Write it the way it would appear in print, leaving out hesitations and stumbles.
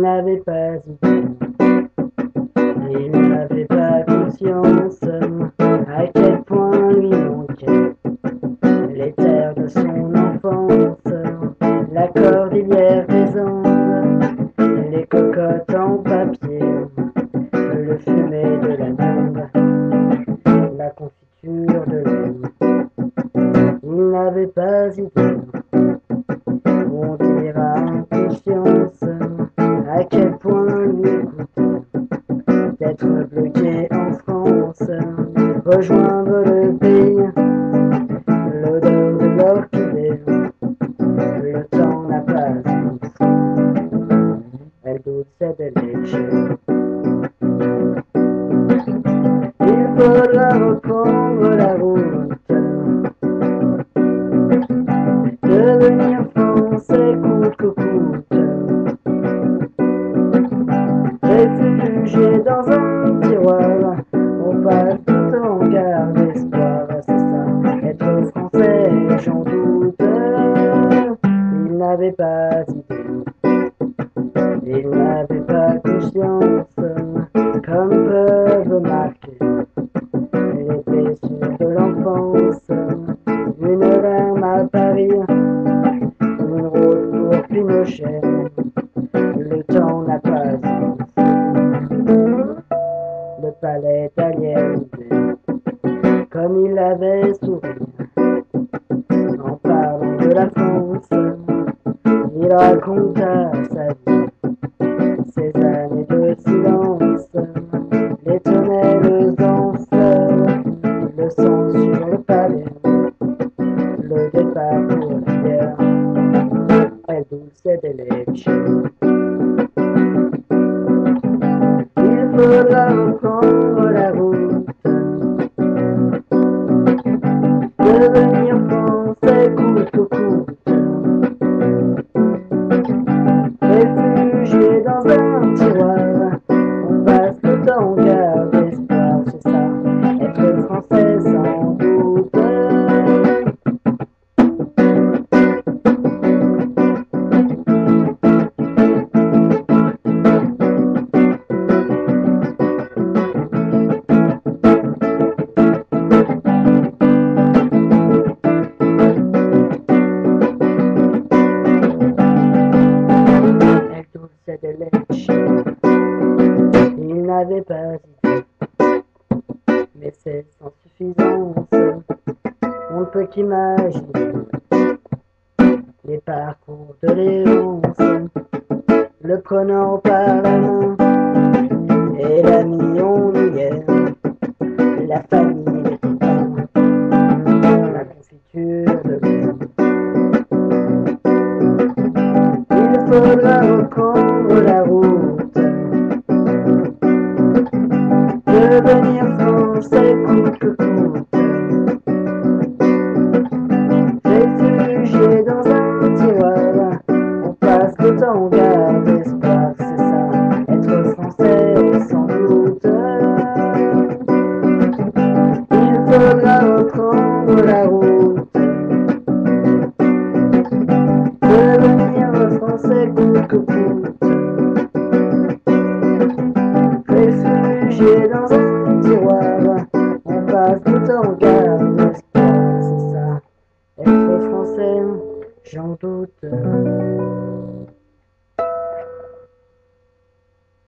n'avait pas idée, il n'avait pas conscience à quel point lui manquait les terres de son enfance, la cordillère des Andes, les cocottes en papier, le fumet de la viande, la confiture de lait. Il n'avait pas idée, on dira inconscience, à quel point lui coûtait d'être bloqué en France, rejoindre le pays, l'odeur de l'orchidée, le temps n'a pas soufflé, elle douce de leche. Il faudra reprendre la route, devenir français coûte que coûte, réfugié dans un tiroir, on passe tout en garde d'espoir, c'est ça, être français, j'en doute. Il n'avait pas idée, il n'avait pas conscience, comme peuvent marquer les blessures de l'enfance, une larme à Paris, une rose pour Pinochet, le temps n'a pas soufflé, le palais d'aliénité, comme il avait souri, en parlant de la France, il raconta sa vie, ses années de silence, les tonnelles en fleurs, le sang sur le palais, le départ pour la guerre, el dulce de leche. Il faudra reprendre la route, devenir français coûte que coûte, réfugié dans un tiroir, on passe le temps en garde d'espoir, c'est ça, être français sans doute. De leche. Il n'avait pas idée, mais c'est sans suffisance. On ne peut qu'imaginer les parcours de Léonce, le prenant par la main, et l'ami on y est, la famille, les copains, la confiture de lait. Il faudra reprendre la route, devenir français coûte que coûte, réfugié dans un tiroir, on passe le temps en garde d'espoir, c'est ça, être français sans doute. Il faudra reprendre la route, devenir français coûte que coûte, réfugié dans un tiroir, on passe tout en garde d'espoir, c'est ça, être français, j'en doute.